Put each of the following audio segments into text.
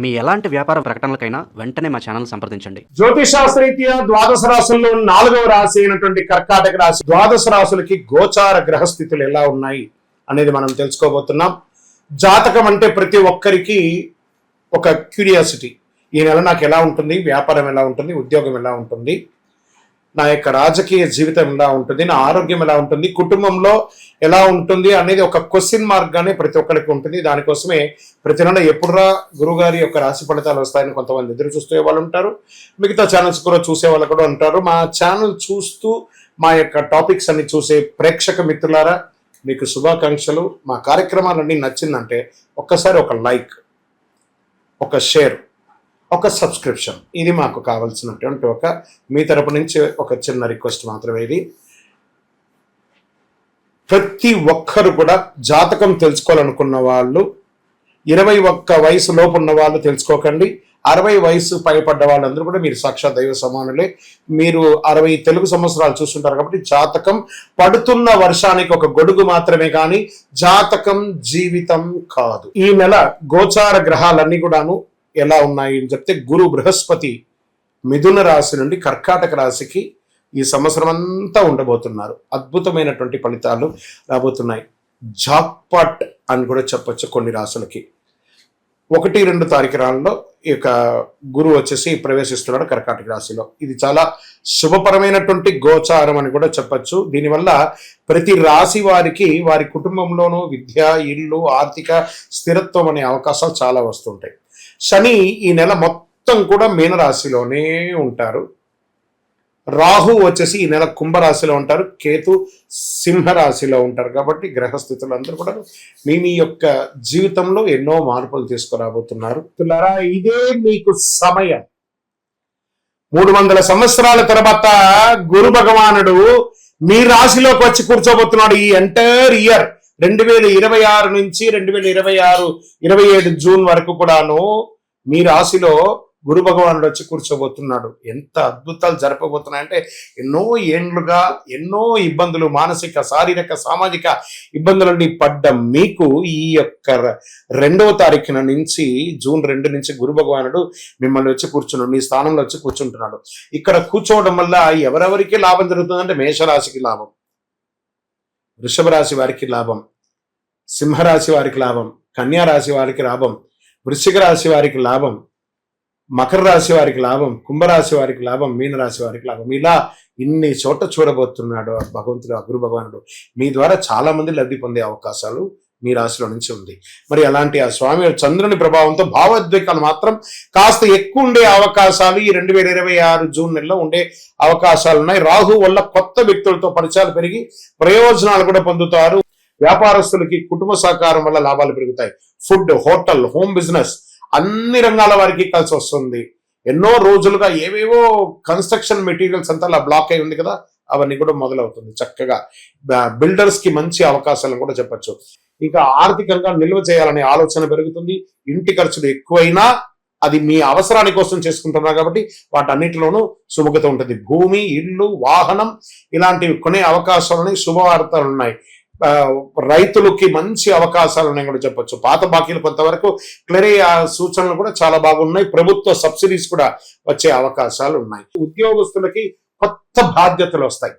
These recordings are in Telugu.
మీ ఎలాంటి వ్యాపార ప్రకటనలకైనా వెంటనే మా ఛానల్ సంప్రదించండి. జ్యోతిషాస్త్రరీత్యా ద్వాదశ రాశుల్లో 4వ రాశి అయినటువంటి కర్కాటక రాశి ద్వాదశ రాశులకి గోచార గ్రహస్థితులు ఎలా ఉన్నాయి అనేది మనం తెలుసుకోబోతున్నాం. జాతకం అంటే ప్రతి ఒక్కరికి ఒక క్యూరియాసిటీ. ఈ నెల నాకు ఎలా ఉంటుంది, వ్యాపారం ఎలా ఉంటుంది, ఉద్యోగం ఎలా ఉంటుంది, నా యొక్క రాజకీయ జీవితం ఎలా ఉంటుంది, నా ఆరోగ్యం ఎలా ఉంటుంది, కుటుంబంలో ఎలా ఉంటుంది అనేది ఒక క్వశ్చన్ మార్క్ గానే ప్రతి ఒక్కరికి ఉంటుంది. దానికోసమే ప్రతి నెల ఎప్పుడురా గురుగారి యొక్క రాశి ఫలితాలు వస్తాయని కొంతమంది ఎదురు చూసే వాళ్ళు ఉంటారు. మిగతా ఛానల్స్ కూడా చూసే వాళ్ళు కూడా ఉంటారు. మా ఛానల్ చూస్తూ మా యొక్క టాపిక్స్ అన్ని చూసే ప్రేక్షక మిత్రులారా, మీకు శుభాకాంక్షలు. మా కార్యక్రమాలన్నీ నచ్చిందంటే ఒక్కసారి ఒక లైక్, ఒక షేర్, ఒక సబ్స్క్రిప్షన్, ఇది మాకు కావాల్సినటువంటి ఒక మీ తరపు నుంచి ఒక చిన్న రిక్వెస్ట్ మాత్రమే. ఇది ప్రతి ఒక్కరు కూడా జాతకం తెలుసుకోవాలనుకున్న వాళ్ళు 21 వయసు లోపు ఉన్న వాళ్ళు తెలుసుకోకండి. 60 వయసు పైపడ్డ వాళ్ళందరూ కూడా మీరు సాక్షాత్ దైవ సమానులే. మీరు 60 తెలుగు సంవత్సరాలు చూస్తుంటారు కాబట్టి జాతకం పడుతున్న వర్షానికి ఒక గొడుగు మాత్రమే, కానీ జాతకం జీవితం కాదు. ఈ నెల గోచార గ్రహాలన్నీ కూడాను ఎలా ఉన్నాయి అని చెప్తే, గురు బృహస్పతి మిథున రాశి నుండి కర్కాటక రాశికి ఈ సంవత్సరం అంతా ఉండబోతున్నారు. అద్భుతమైనటువంటి ఫలితాలు రాబోతున్నాయి. జాక్పాట్ అని కూడా చెప్పొచ్చు కొన్ని రాశులకి. 1-2 తారీఖులలో ఈ యొక్క గురువు వచ్చేసి ప్రవేశిస్తున్నాడు కర్కాటక రాశిలో. ఇది చాలా శుభపరమైనటువంటి గోచారం అని కూడా చెప్పచ్చు. దీనివల్ల ప్రతి రాశి వారికి వారి కుటుంబంలోనూ విద్య, ఇల్లు, ఆర్థిక స్థిరత్వం అనే అవకాశాలు చాలా వస్తుంటాయి. శని ఈ నెల మొత్తం కూడా మీనరాశిలోనే ఉంటారు. రాహు వచ్చేసి ఈ నెల కుంభరాశిలో ఉంటారు. కేతు సింహరాశిలో ఉంటారు. కాబట్టి గ్రహస్థితులు అందరూ కూడా మీ యొక్క జీవితంలో ఎన్నో మార్పులు తీసుకురాబోతున్నారు. ఇదే మీకు సమయం. 300 సంవత్సరాల తర్వాత గురు భగవానుడు మీ రాశిలోకి వచ్చి కూర్చోబోతున్నాడు. ఈ ఎంటైర్ ఇయర్ 2026 నుంచి 2027 జూన్ వరకు కూడాను మీ రాశిలో గురు భగవానుడు వచ్చి కూర్చోబోతున్నాడు. ఎంత అద్భుతాలు జరపబోతున్నాయంటే, ఎన్నో ఏండ్లుగా ఎన్నో ఇబ్బందులు, మానసిక, శారీరక, సామాజిక ఇబ్బందులన్నీ పడ్డ మీకు ఈ యొక్క 2వ తారీఖున నుంచి జూన్ 2 నుంచి గురు భగవానుడు మిమ్మల్ని వచ్చి కూర్చున్నాడు. మీ స్థానంలో వచ్చి కూర్చుంటున్నాడు. ఇక్కడ కూర్చోవడం వల్ల ఎవరెవరికి లాభం జరుగుతుందంటే, మేషరాశికి లాభం, వృషభ రాశి వారికి లాభం, సింహరాశి వారికి లాభం, కన్యా రాశి వారికి లాభం, వృశ్చిక రాశి వారికి లాభం, మకర రాశి వారికి లాభం, కుంభరాశి వారికి లాభం, మీనరాశి వారికి లాభం. ఇలా ఇన్ని చోట చూడబోతున్నాడు భగవంతుడు, గురు భగవానుడు. మీ ద్వారా చాలా మంది లబ్ధి పొందే అవకాశాలు మీ రాశిలో నుంచి ఉంది. మరి అలాంటి ఆ స్వామి చంద్రుని ప్రభావంతో భావోద్వేగాలు మాత్రం కాస్త ఎక్కువ ఉండే అవకాశాలు ఈ 2026 జూన్ నెలలో ఉండే అవకాశాలు ఉన్నాయి. రాహు వల్ల కొత్త వ్యక్తులతో పరిచయాలు పెరిగి ప్రయోజనాలు కూడా పొందుతారు. వ్యాపారస్తులకి కుటుంబ సహకారం వల్ల లాభాలు పెరుగుతాయి. ఫుడ్, హోటల్, హోమ్ బిజినెస్ అన్ని రంగాల వారికి కలిసి వస్తుంది. ఎన్నో రోజులుగా ఏవేవో కన్స్ట్రక్షన్ మెటీరియల్స్ అంతా అలా బ్లాక్ అయి ఉంది కదా, అవన్నీ కూడా మొదలవుతుంది. చక్కగా బిల్డర్స్ కి మంచి అవకాశాలను కూడా చెప్పచ్చు. ఇంకా ఆర్థికంగా నిల్వ చేయాలనే ఆలోచన పెరుగుతుంది. ఇంటి ఖర్చులు ఎక్కువైనా అది మీ అవసరాని కోసం చేసుకుంటున్నారు కాబట్టి వాటన్నిటిలోనూ సుముఖత ఉంటుంది. భూమి, ఇల్లు, వాహనం ఇలాంటివి కొనే అవకాశాలని శుభవార్తలు ఉన్నాయి. రైతులకి మంచి అవకాశాలు ఉన్నాయి కూడా చెప్పొచ్చు. పాత బాకీలు కొంతవరకు క్లియర్ అయ్యే సూచనలు కూడా చాలా బాగున్నాయి. ప్రభుత్వ సబ్సిడీస్ కూడా వచ్చే అవకాశాలు ఉన్నాయి. ఉద్యోగస్తులకి కొత్త బాధ్యతలు వస్తాయి.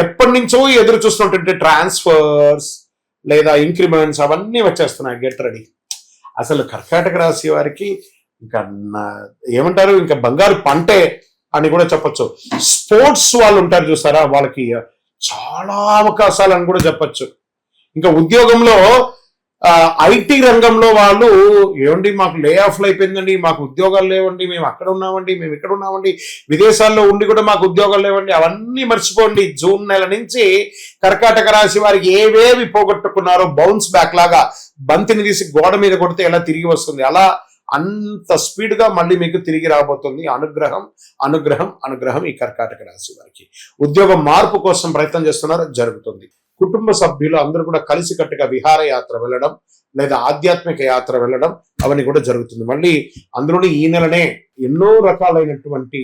ఎప్పటి నుంచో ఎదురు చూస్తున్నటువంటి ట్రాన్స్ఫర్స్ లేదా ఇంక్రిమెంట్స్ అవన్నీ వచ్చేస్తున్నాయి. Get ready. అసలు కర్కాటక రాశి వారికి ఇంకా ఏమంటారు, ఇంకా బంగారు పంటే అని కూడా చెప్పొచ్చు. స్పోర్ట్స్ వాళ్ళు ఉంటారు చూసారా, వాళ్ళకి చాలా అవకాశాలు అని కూడా చెప్పచ్చు. ఇంకా ఉద్యోగంలో ఐటీ రంగంలో వాళ్ళు ఏమండి మాకు లే ఆఫ్లు అయిపోయిందండి, మాకు ఉద్యోగాలు లేవండి, మేము అక్కడ ఉన్నామండి, మేము ఇక్కడ ఉన్నామండి, విదేశాల్లో ఉండి కూడా మాకు ఉద్యోగాలు లేవండి, అవన్నీ మర్చిపోండి. జూన్ నెల నుంచి కర్కాటక రాశి వారికి ఏవేవి పోగొట్టుకున్నారో బౌన్స్ బ్యాక్ లాగా బంతిని తీసి గోడ మీద కొడితే ఎలా తిరిగి వస్తుంది, అలా అంత స్పీడ్ గా మళ్ళీ మీకు తిరిగి రాబోతుంది. అనుగ్రహం అనుగ్రహం అనుగ్రహం ఈ కర్కాటక రాశి వారికి. ఉద్యోగం మార్పు కోసం ప్రయత్నం చేస్తున్నారు, జరుగుతుంది. కుటుంబ సభ్యులు అందరూ కూడా కలిసికట్టుగా విహారయాత్ర వెళ్ళడం లేదా ఆధ్యాత్మిక యాత్ర వెళ్ళడం అవన్నీ కూడా జరుగుతుంది. మళ్ళీ అందులోని ఈ నెలనే ఎన్నో రకాలైనటువంటి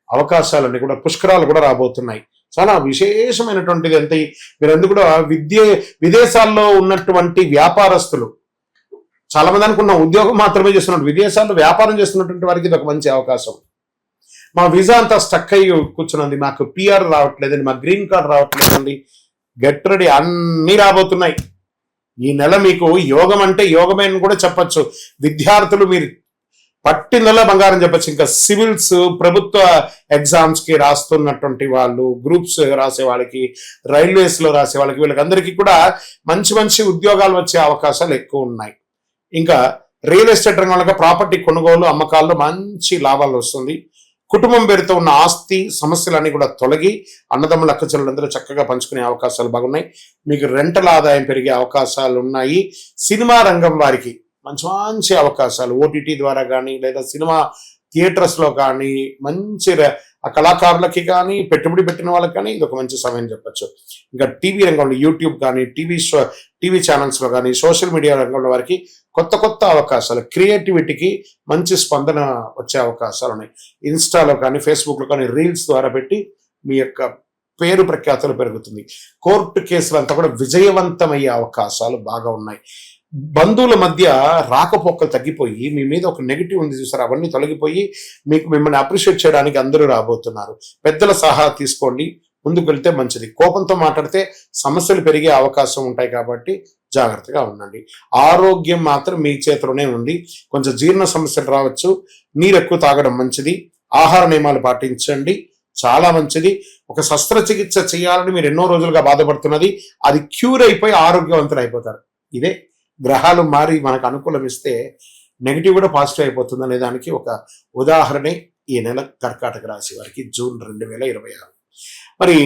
అవకాశాలన్నీ కూడా పుష్కరాలు కూడా రాబోతున్నాయి. చాలా విశేషమైనటువంటిది. ఎంత మీరందరూ కూడా విదేశాల్లో ఉన్నటువంటి వ్యాపారస్తులు చాలా మంది అనుకున్న ఉద్యోగం మాత్రమే చేస్తున్నట్టు, విదేశాల్లో వ్యాపారం చేస్తున్నటువంటి వారికి ఇది ఒక మంచి అవకాశం. మా వీసా అంతా స్టక్ అయ్యి కూర్చున్నది, మాకు పిఆర్ రావట్లేదండి, మా గ్రీన్ కార్డ్ రావట్లేదండి. గెట్ రెడీ, అన్నీ రాబోతున్నాయి ఈ నెల. మీకు యోగం అంటే యోగమే అని కూడా చెప్పచ్చు. విద్యార్థులు మీరు పట్టిందల్లా బంగారం చెప్పచ్చు. ఇంకా సివిల్స్, ప్రభుత్వ ఎగ్జామ్స్ కి రాస్తున్నటువంటి వాళ్ళు, గ్రూప్స్ రాసే వాళ్ళకి, రైల్వేస్ లో రాసే వాళ్ళకి, వీళ్ళకందరికీ కూడా మంచి మంచి ఉద్యోగాలు వచ్చే అవకాశాలు ఎక్కువ ఉన్నాయి. ఇంకా రియల్ ఎస్టేట్ రంగంలో ప్రాపర్టీ కొనుగోలు అమ్మకాల్లో మంచి లాభాలు వస్తుంది. కుటుంబం పేరుతో ఉన్న ఆస్తి సమస్యలన్నీ కూడా తొలగి అన్నదమ్ముల అక్కచెల్లెలందరూ చక్కగా పంచుకునే అవకాశాలు బాగున్నాయి. మీకు రెంటల్ ఆదాయం పెరిగే అవకాశాలు ఉన్నాయి. సినిమా రంగం వారికి మంచి మంచి అవకాశాలు ఓటీటీ ద్వారా కానీ లేదా సినిమా థియేటర్స్లో కానీ మంచి కళాకారులకి కానీ పెట్టుబడి పెట్టిన వాళ్ళకి కానీ ఇది ఒక మంచి సమయం చెప్పచ్చు. ఇంకా టీవీ రంగంలో యూట్యూబ్ కానీ టీవీ ఛానల్స్లో కానీ సోషల్ మీడియా రంగంలో వారికి కొత్త కొత్త అవకాశాలు, క్రియేటివిటీకి మంచి స్పందన వచ్చే అవకాశాలు ఉన్నాయి. ఇన్స్టాలో కానీ ఫేస్బుక్లో కానీ రీల్స్ ద్వారా పెట్టి మీ యొక్క పేరు ప్రఖ్యాతులు పెరుగుతుంది. కోర్టు కేసులంతా కూడా విజయవంతమయ్యే అవకాశాలు బాగా ఉన్నాయి. బంధువుల మధ్య రాకపోకలు తగ్గిపోయి మీ మీద ఒక నెగిటివ్ ఉంది చూసారు, అవన్నీ తొలగిపోయి మిమ్మల్ని అప్రిషియేట్ చేయడానికి అందరూ రాబోతున్నారు. పెద్దల సలహా తీసుకోండి, ముందుకు వెళ్తే మంచిది. కోపంతో మాట్లాడితే సమస్యలు పెరిగే అవకాశం ఉంటాయి కాబట్టి జాగ్రత్తగా ఉండండి. ఆరోగ్యం మాత్రం మీ చేతిలోనే ఉంది. కొంచెం జీర్ణ సమస్యలు రావచ్చు. నీరు ఎక్కువ తాగడం మంచిది. ఆహార నియమాలు పాటించండి, చాలా మంచిది. ఒక శస్త్రచికిత్స చేయాలని మీరు ఎన్నో రోజులుగా బాధపడుతున్నది, అది క్యూర్ అయిపోయి ఆరోగ్యవంతులు అయిపోతారు. ఇదే గ్రహాలు మారి మనకు అనుకూలం ఇస్తే నెగిటివ్ కూడా పాజిటివ్ అయిపోతుంది అనే దానికి ఒక ఉదాహరణే ఈ నెల కర్కాటక రాశి వారికి జూన్ 2026. మరి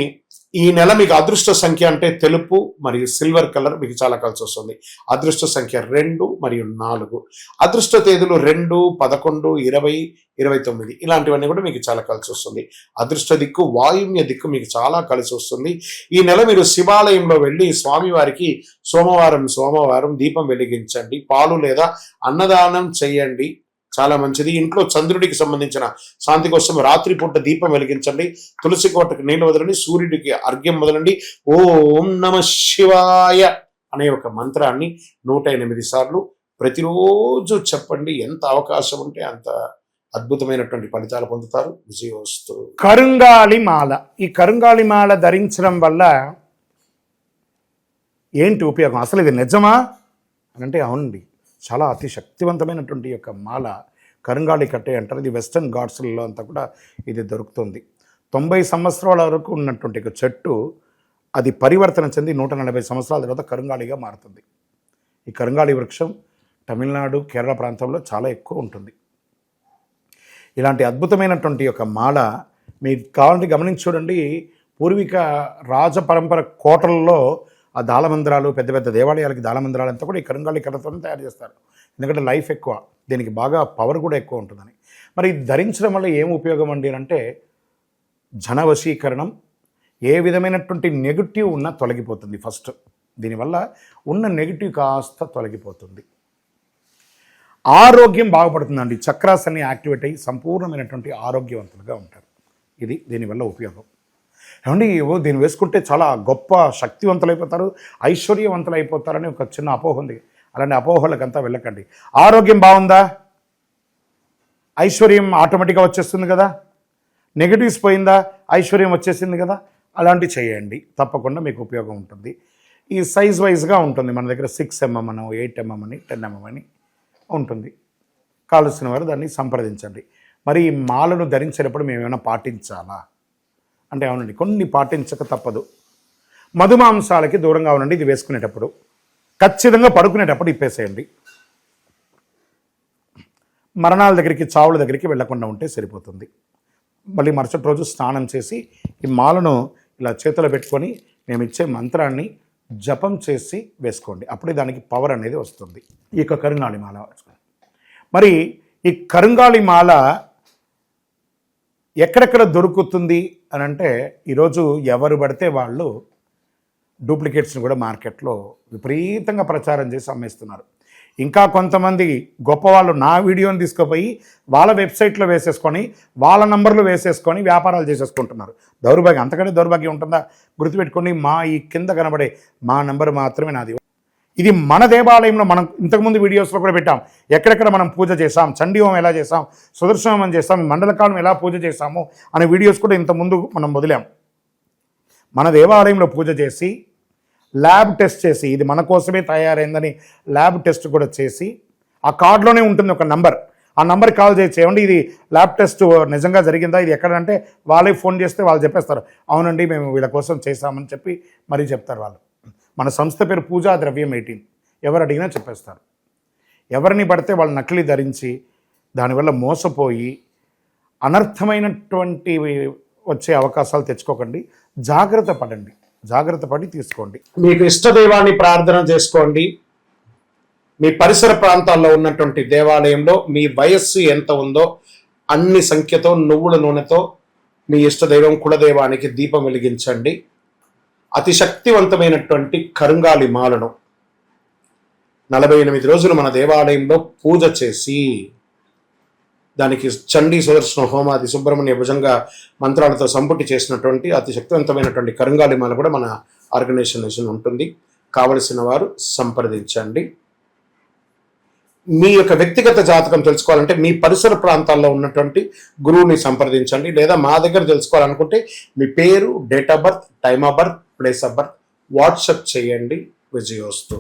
ఈ నెల మీకు అదృష్ట సంఖ్య అంటే తెలుపు మరియు సిల్వర్ కలర్ మీకు చాలా కలిసి వస్తుంది. అదృష్ట సంఖ్య 2 మరియు 4. అదృష్ట తేదీలు 2, 11, 20, 29 ఇలాంటివన్నీ కూడా మీకు చాలా కలిసి వస్తుంది. అదృష్ట దిక్కు వాయువ్య దిక్కు మీకు చాలా కలిసి వస్తుంది. ఈ నెల మీరు శివాలయంలో వెళ్ళి స్వామివారికి సోమవారం దీపం వెలిగించండి. పాలు లేదా అన్నదానం చేయండి, చాలా మంచిది. ఇంట్లో చంద్రుడికి సంబంధించిన శాంతి కోసం రాత్రిపూట దీపం వెలిగించండి. తులసి కోటకు నీళ్లు వదలండి. సూర్యుడికి అర్ఘ్యం వదలండి. ఓం నమ శివాయ అనే ఒక మంత్రాన్ని 108 సార్లు ప్రతిరోజు చెప్పండి. ఎంత అవకాశం ఉంటే అంత అద్భుతమైనటువంటి ఫలితాలు పొందుతారు. విజయోస్తు. కరుంగాలి మాల. ఈ కరుంగాలి మాల ధరించడం వల్ల ఏంటి ఉపయోగం? అసలు ఇది నిజమా అని అంటే అవునండి, చాలా అతి శక్తివంతమైనటువంటి యొక్క మాల కరుంగాళి కట్టే అంటారు. ఇది వెస్టర్న్ ఘాట్స్లలో అంతా కూడా ఇది దొరుకుతుంది. 90 సంవత్సరాల వరకు ఉన్నటువంటి ఒక చెట్టు అది పరివర్తన చెంది 140 సంవత్సరాల తర్వాత కరుంగాళిగా మారుతుంది. ఈ కరుంగాళి వృక్షం తమిళనాడు, కేరళ ప్రాంతంలో చాలా ఎక్కువ ఉంటుంది. ఇలాంటి అద్భుతమైనటువంటి యొక్క మాల మీకు కావాలంటే గమనించి చూడండి. పూర్వీక రాజ పరంపర కోటలలో ఆ దాళమందిరాలు, పెద్ద పెద్ద దేవాలయాలకి దాళమందిరాలు అంతా కూడా ఈ కరుంగాళి కర్రతో తయారు చేస్తారు. ఎందుకంటే లైఫ్ ఎక్కువ, దీనికి బాగా పవర్ కూడా ఎక్కువ ఉంటుందని. మరి ధరించడం వల్ల ఏం ఉపయోగం అండి అంటే జనవశీకరణం, ఏ విధమైనటువంటి నెగిటివ్ ఉన్నా తొలగిపోతుంది. ఫస్ట్ దీనివల్ల ఉన్న నెగిటివ్ కాస్త తొలగిపోతుంది. ఆరోగ్యం బాగుపడుతుందండి. చక్రాస్ అన్ని యాక్టివేట్ అయ్యి సంపూర్ణమైనటువంటి ఆరోగ్యవంతులుగా ఉంటారు. ఇది దీనివల్ల ఉపయోగం. ఏమండి దీన్ని వేసుకుంటే చాలా గొప్ప శక్తివంతులైపోతారు, ఐశ్వర్యవంతులు అయిపోతారని ఒక చిన్న అపోహ ఉంది. అలాంటి అపోహలకంతా వెళ్ళకండి. ఆరోగ్యం బాగుందా, ఐశ్వర్యం ఆటోమేటిక్గా వచ్చేస్తుంది కదా. నెగిటివ్స్ పోయిందా, ఐశ్వర్యం వచ్చేసింది కదా. అలాంటివి చేయండి, తప్పకుండా మీకు ఉపయోగం ఉంటుంది. ఈ సైజ్ వైజ్గా ఉంటుంది. మన దగ్గర 6 mm అని, 8 mm అని, 10 mm అని ఉంటుంది. కావలసిన వారు దాన్ని సంప్రదించండి. మరి ఈ మాలను ధరించేటప్పుడు మేము ఏమైనా పాటించాలా అంటే అవునండి, కొన్ని పాటించక తప్పదు. మధుమాంసాలకి దూరంగా ఉండండి. ఇది వేసుకునేటప్పుడు ఖచ్చితంగా పడుకునేటప్పుడు ఇప్పేసేయండి. మరణాల దగ్గరికి, చావుల దగ్గరికి వెళ్లకుండా ఉంటే సరిపోతుంది. మళ్ళీ మరుసటి రోజు స్నానం చేసి ఈ మాలను ఇలా చేతిలో పెట్టుకొని మేము ఇచ్చే మంత్రాన్ని జపం చేసి వేసుకోండి. అప్పుడే దానికి పవర్ అనేది వస్తుంది. ఈ యొక్క కరుంగాళి మాల. మరి ఈ కరుంగాళి మాల ఎక్కడెక్కడ దొరుకుతుంది అని అంటే ఈరోజు ఎవరు పడితే వాళ్ళు డూప్లికేట్స్ని కూడా మార్కెట్లో విపరీతంగా ప్రచారం చేసి అమ్మేస్తున్నారు. ఇంకా కొంతమంది గొప్పవాళ్ళు నా వీడియోని తీసుకుపోయి వాళ్ళ వెబ్సైట్లో వేసేసుకొని వాళ్ళ నంబర్లు వేసేసుకొని వ్యాపారాలు చేసేసుకుంటున్నారు. దౌర్భాగ్యం, అంతకంటే దౌర్భాగ్యం ఉంటుందా? గుర్తుపెట్టుకొని మా ఈ కింద కనబడే మా నంబర్ మాత్రమే నాది. ఇది మన దేవాలయంలో మనం ఇంతకుముందు వీడియోస్లో కూడా పెట్టాం. ఎక్కడెక్కడ మనం పూజ చేసాం, చండీ హోమం ఎలా చేసాం, సుదర్శన హోమం చేసాం, మండలకాలం ఎలా పూజ చేసాము అనే వీడియోస్ కూడా ఇంతకుముందు మనం వదిలాం. మన దేవాలయంలో పూజ చేసి ల్యాబ్ టెస్ట్ చేసి ఇది మన కోసమే తయారైందని ల్యాబ్ టెస్ట్ కూడా చేసి ఆ కార్డులోనే ఉంటుంది ఒక నంబర్. ఆ నంబర్కి కాల్ చేసి ఏమండి ఇది ల్యాబ్ టెస్ట్ నిజంగా జరిగిందా, ఇది ఎక్కడంటే వాళ్ళే ఫోన్ చేస్తే వాళ్ళు చెప్పేస్తారు అవునండి మేము వీళ్ళ కోసం చేశామని చెప్పి మరీ చెప్తారు వాళ్ళు. మన సంస్థ పేరు పూజా ద్రవ్యం 18. ఎవరు అడిగినా చెప్పేస్తారు. ఎవరిని పడితే వాళ్ళు నకిలీ ధరించి దానివల్ల మోసపోయి అనర్థమైనటువంటి వచ్చే అవకాశాలు తెచ్చుకోకండి. జాగ్రత్త పడండి, జాగ్రత్త పడి తీసుకోండి. మీకు ఇష్ట దైవాన్ని ప్రార్థన చేసుకోండి. మీ పరిసర ప్రాంతాల్లో ఉన్నటువంటి దేవాలయంలో మీ వయస్సు ఎంత ఉందో అన్ని సంఖ్యతో నువ్వుల నూనెతో మీ ఇష్ట దైవం కులదైవానికి దీపం వెలిగించండి. అతి శక్తివంతమైనటువంటి కరుంగాలి మాలను 48 రోజులు మన దేవాలయంలో పూజ చేసి దానికి చండీ సుదర్శన హోమాది సుబ్రహ్మణ్య భుజంగా మంత్రాలతో సంపుటి చేసినటువంటి అతి శక్తివంతమైనటువంటి కరుంగాలి మాల కూడా మన ఆర్గనైజేషన్ ఉంటుంది. కావలసిన వారు సంప్రదించండి. మీ యొక్క వ్యక్తిగత జాతకం తెలుసుకోవాలంటే మీ పరిసర ప్రాంతాల్లో ఉన్నటువంటి గురువుని సంప్రదించండి. లేదా మా దగ్గర తెలుసుకోవాలనుకుంటే మీ పేరు, date of birth, time of birth, place of birth WhatsApp చేయండి. విజయోస్తు.